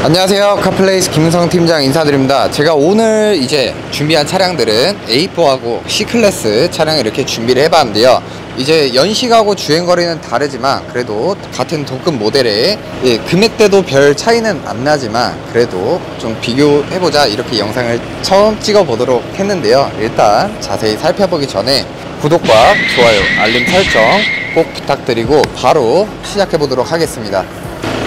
안녕하세요, 카플레이스 김은성 팀장 인사드립니다. 제가 오늘 이제 준비한 차량들은 A4하고 C클래스 차량을 이렇게 준비를 해봤는데요. 이제 연식하고 주행거리는 다르지만 그래도 같은 동급 모델에 금액대도 별 차이는 안 나지만 그래도 좀 비교해보자 이렇게 영상을 처음 찍어보도록 했는데요. 일단 자세히 살펴보기 전에 구독과 좋아요, 알림 설정 꼭 부탁드리고 바로 시작해보도록 하겠습니다.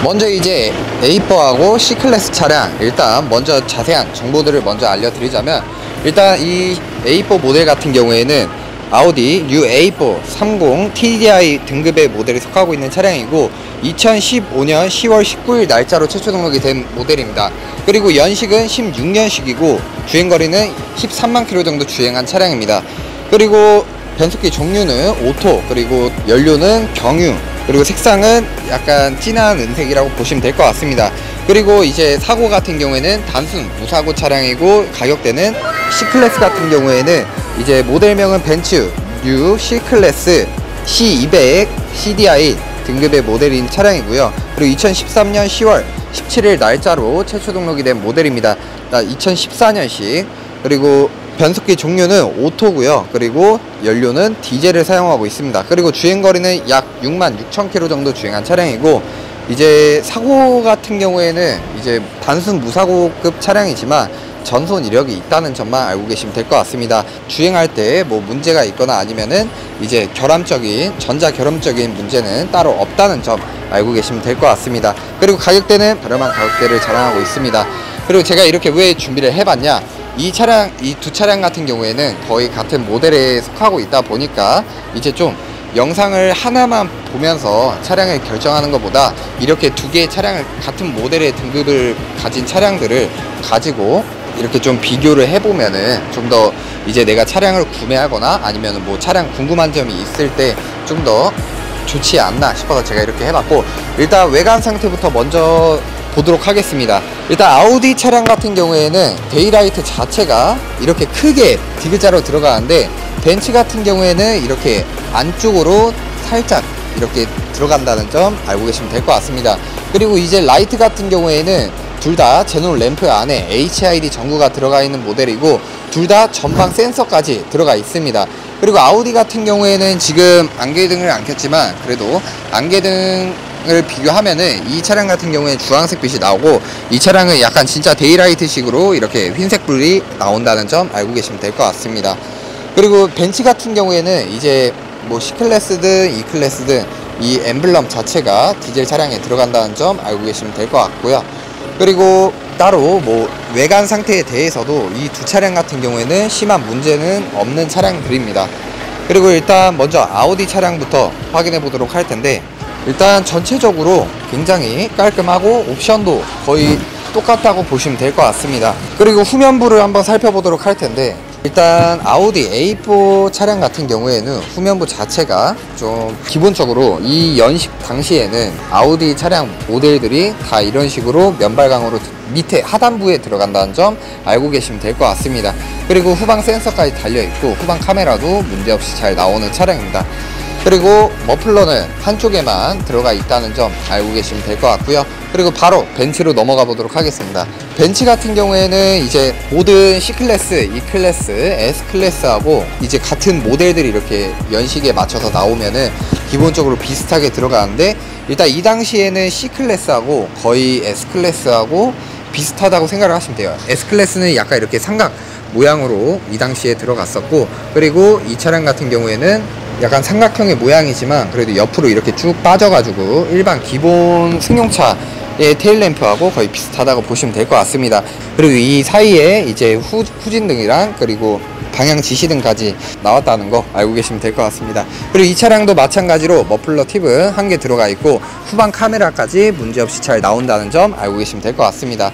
먼저 이제 A4하고 C클래스 차량, 일단 먼저 자세한 정보들을 먼저 알려드리자면, 일단 이 A4 모델 같은 경우에는 아우디 뉴 A4 30 TDI 등급의 모델에 속하고 있는 차량이고 2015년 10월 19일 날짜로 최초 등록이 된 모델입니다. 그리고 연식은 16년식이고 주행거리는 13만 킬로 정도 주행한 차량입니다. 그리고 변속기 종류는 오토, 그리고 연료는 경유, 그리고 색상은 약간 진한 은색이라고 보시면 될 것 같습니다. 그리고 이제 사고 같은 경우에는 단순 무사고 차량이고, 가격대는 C클래스 같은 경우에는 이제 모델명은 벤츠 뉴 C클래스 C200 CDI 등급의 모델인 차량이고요. 그리고 2013년 10월 17일 날짜로 최초 등록이 된 모델입니다. 2014년식. 그리고 변속기 종류는 오토고요. 그리고 연료는 디젤을 사용하고 있습니다. 그리고 주행거리는 약 66,000km 정도 주행한 차량이고, 이제 사고 같은 경우에는 이제 단순 무사고급 차량이지만 전손 이력이 있다는 점만 알고 계시면 될 것 같습니다. 주행할 때 뭐 문제가 있거나 아니면은 이제 전자 결함적인 문제는 따로 없다는 점 알고 계시면 될 것 같습니다. 그리고 가격대는 저렴한 가격대를 자랑하고 있습니다. 그리고 제가 이렇게 왜 준비를 해봤냐, 이 두 차량 같은 경우에는 거의 같은 모델에 속하고 있다 보니까 이제 좀 영상을 하나만 보면서 차량을 결정하는 것보다 이렇게 두 개의 차량을, 같은 모델의 등급을 가진 차량들을 가지고 이렇게 좀 비교를 해보면은 좀 더 이제 내가 차량을 구매하거나 아니면 뭐 차량 궁금한 점이 있을 때 좀 더 좋지 않나 싶어서 제가 이렇게 해봤고, 일단 외관 상태부터 먼저 보도록 하겠습니다. 일단 아우디 차량 같은 경우에는 데이라이트 자체가 이렇게 크게 D자로 들어가는데, 벤츠 같은 경우에는 이렇게 안쪽으로 살짝 이렇게 들어간다는 점 알고 계시면 될 것 같습니다. 그리고 이제 라이트 같은 경우에는 둘 다 제논 램프 안에 HID 전구가 들어가 있는 모델이고, 둘 다 전방 센서까지 들어가 있습니다. 그리고 아우디 같은 경우에는 지금 안개등을 안 켰지만 그래도 안개등을 비교하면은 이 차량 같은 경우에 주황색 빛이 나오고, 이 차량은 약간 진짜 데이라이트 식으로 이렇게 흰색 불이 나온다는 점 알고 계시면 될 것 같습니다. 그리고 벤츠 같은 경우에는 이제 뭐 C클래스든 E클래스든 이 엠블럼 자체가 디젤 차량에 들어간다는 점 알고 계시면 될 것 같고요. 그리고 따로 뭐 외관 상태에 대해서도 이 두 차량 같은 경우에는 심한 문제는 없는 차량들입니다. 그리고 일단 먼저 아우디 차량부터 확인해 보도록 할 텐데, 일단 전체적으로 굉장히 깔끔하고 옵션도 거의 똑같다고 보시면 될 것 같습니다. 그리고 후면부를 한번 살펴보도록 할 텐데, 일단 아우디 A4 차량 같은 경우에는 후면부 자체가 좀 기본적으로 이 연식 당시에는 아우디 차량 모델들이 다 이런 식으로 면발광으로 밑에 하단부에 들어간다는 점 알고 계시면 될 것 같습니다. 그리고 후방 센서까지 달려있고 후방 카메라도 문제없이 잘 나오는 차량입니다. 그리고 머플러는 한쪽에만 들어가 있다는 점 알고 계시면 될 것 같고요. 그리고 바로 벤츠로 넘어가 보도록 하겠습니다. 벤츠 같은 경우에는 이제 모든 C클래스, E클래스, S클래스하고 이제 같은 모델들이 이렇게 연식에 맞춰서 나오면은 기본적으로 비슷하게 들어가는데, 일단 이 당시에는 C클래스하고 거의 S클래스하고 비슷하다고 생각을 하시면 돼요. S클래스는 약간 이렇게 삼각 모양으로 이 당시에 들어갔었고, 그리고 이 차량 같은 경우에는 약간 삼각형의 모양이지만 그래도 옆으로 이렇게 쭉 빠져가지고 일반 기본 승용차의 테일램프하고 거의 비슷하다고 보시면 될 것 같습니다. 그리고 이 사이에 이제 후진등이랑 그리고 방향 지시등까지 나왔다는 거 알고 계시면 될 것 같습니다. 그리고 이 차량도 마찬가지로 머플러 팁은 한 개 들어가 있고 후방 카메라까지 문제없이 잘 나온다는 점 알고 계시면 될 것 같습니다.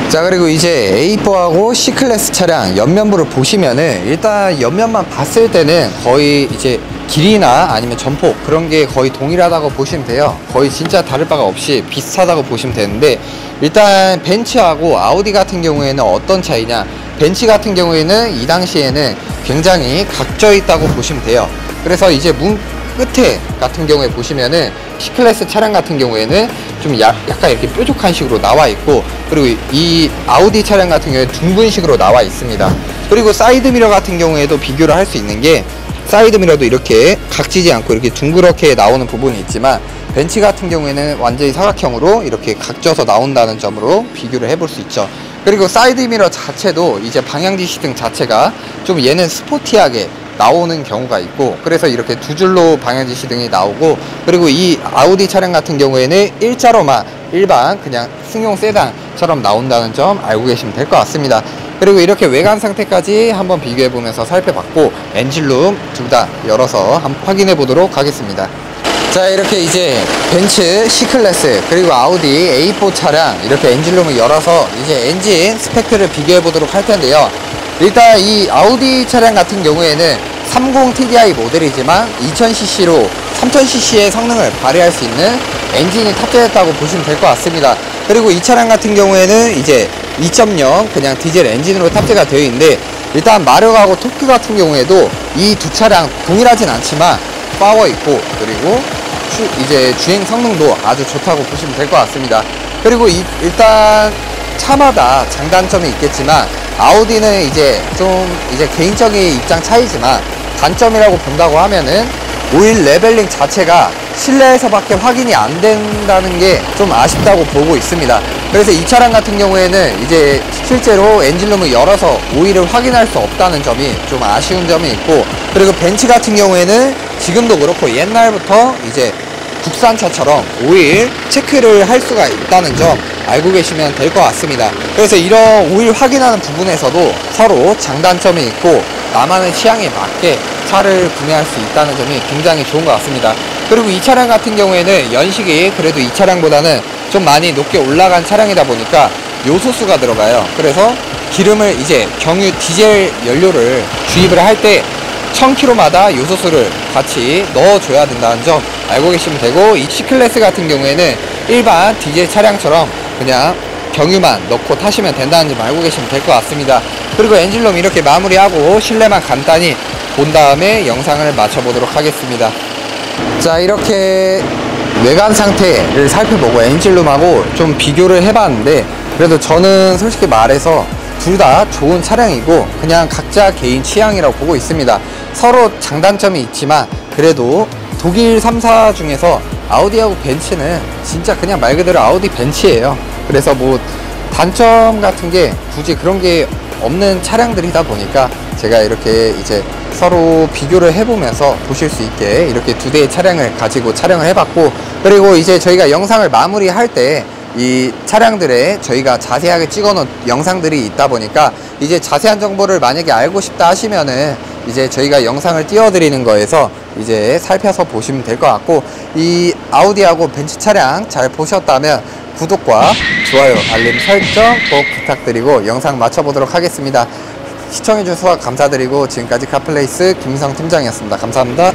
자, 그리고 이제 A4하고 C클래스 차량 옆면부를 보시면은, 일단 옆면만 봤을 때는 거의 이제 길이나 아니면 전폭 그런 게 거의 동일하다고 보시면 돼요. 거의 진짜 다를 바가 없이 비슷하다고 보시면 되는데, 일단 벤츠하고 아우디 같은 경우에는 어떤 차이냐, 벤츠 같은 경우에는 이 당시에는 굉장히 각져 있다고 보시면 돼요. 그래서 이제 문 끝에 같은 경우에 보시면은 C클래스 차량 같은 경우에는 좀 약간 이렇게 뾰족한 식으로 나와 있고, 그리고 이 아우디 차량 같은 경우에 둥근식으로 나와 있습니다. 그리고 사이드미러 같은 경우에도 비교를 할 수 있는 게, 사이드미러도 이렇게 각지지 않고 이렇게 둥그렇게 나오는 부분이 있지만 벤츠 같은 경우에는 완전히 사각형으로 이렇게 각져서 나온다는 점으로 비교를 해볼 수 있죠. 그리고 사이드미러 자체도 이제 방향지시등 자체가 좀 얘는 스포티하게 나오는 경우가 있고, 그래서 이렇게 두 줄로 방향지시등이 나오고, 그리고 이 아우디 차량 같은 경우에는 일자로만 일반 그냥 승용 세단처럼 나온다는 점 알고 계시면 될 것 같습니다. 그리고 이렇게 외관 상태까지 한번 비교해 보면서 살펴봤고, 엔진룸 둘 다 열어서 한번 확인해 보도록 하겠습니다. 자, 이렇게 이제 벤츠 C클래스 그리고 아우디 A4 차량 이렇게 엔진룸을 열어서 이제 엔진 스펙트를 비교해 보도록 할 텐데요. 일단 이 아우디 차량 같은 경우에는 30 TDI 모델이지만 2000cc로 3000cc의 성능을 발휘할 수 있는 엔진이 탑재됐다고 보시면 될 것 같습니다. 그리고 이 차량 같은 경우에는 이제 2.0 그냥 디젤 엔진으로 탑재가 되어 있는데, 일단 마력하고 토크 같은 경우에도 이 두 차량 동일하진 않지만 파워 있고, 그리고 이제 주행 성능도 아주 좋다고 보시면 될 것 같습니다. 그리고 일단 차마다 장단점이 있겠지만, 아우디는 이제 좀 이제 개인적인 입장 차이지만 단점이라고 본다고 하면은 오일 레벨링 자체가 실내에서밖에 확인이 안 된다는 게 좀 아쉽다고 보고 있습니다. 그래서 이 차량 같은 경우에는 이제 실제로 엔진룸을 열어서 오일을 확인할 수 없다는 점이 좀 아쉬운 점이 있고, 그리고 벤츠 같은 경우에는 지금도 그렇고 옛날부터 이제 국산차처럼 오일 체크를 할 수가 있다는 점 알고 계시면 될 것 같습니다. 그래서 이런 오일 확인하는 부분에서도 서로 장단점이 있고 나만의 취향에 맞게 차를 구매할 수 있다는 점이 굉장히 좋은 것 같습니다. 그리고 이 차량 같은 경우에는 연식이 그래도 이 차량보다는 좀 많이 높게 올라간 차량이다 보니까 요소수가 들어가요. 그래서 기름을 이제 경유 디젤 연료를 주입을 할 때 1000km마다 요소수를 같이 넣어줘야 된다는 점 알고 계시면 되고, 이 C클래스 같은 경우에는 일반 디젤 차량처럼 그냥 경유만 넣고 타시면 된다는 점 알고 계시면 될 것 같습니다. 그리고 엔진룸 이렇게 마무리하고 실내만 간단히 본 다음에 영상을 마쳐보도록 하겠습니다. 자, 이렇게 외관 상태를 살펴보고 엔진룸하고 좀 비교를 해봤는데, 그래도 저는 솔직히 말해서 둘 다 좋은 차량이고 그냥 각자 개인 취향이라고 보고 있습니다. 서로 장단점이 있지만 그래도 독일 3사 중에서 아우디하고 벤츠는 진짜 그냥 말 그대로 아우디 벤츠예요. 그래서 뭐 단점 같은 게 굳이 그런 게 없는 차량들이다 보니까 제가 이렇게 이제 서로 비교를 해보면서 보실 수 있게 이렇게 두 대의 차량을 가지고 촬영을 해봤고, 그리고 이제 저희가 영상을 마무리할 때 이 차량들의 저희가 자세하게 찍어 놓은 영상들이 있다 보니까 이제 자세한 정보를 만약에 알고 싶다 하시면은 이제 저희가 영상을 띄워드리는 거에서 이제 살펴서 보시면 될 것 같고, 이 아우디하고 벤츠 차량 잘 보셨다면 구독과 좋아요, 알림 설정 꼭 부탁드리고 영상 마쳐보도록 하겠습니다. 시청해주셔서 감사드리고 지금까지 카플레이스 김민성 팀장이었습니다. 감사합니다.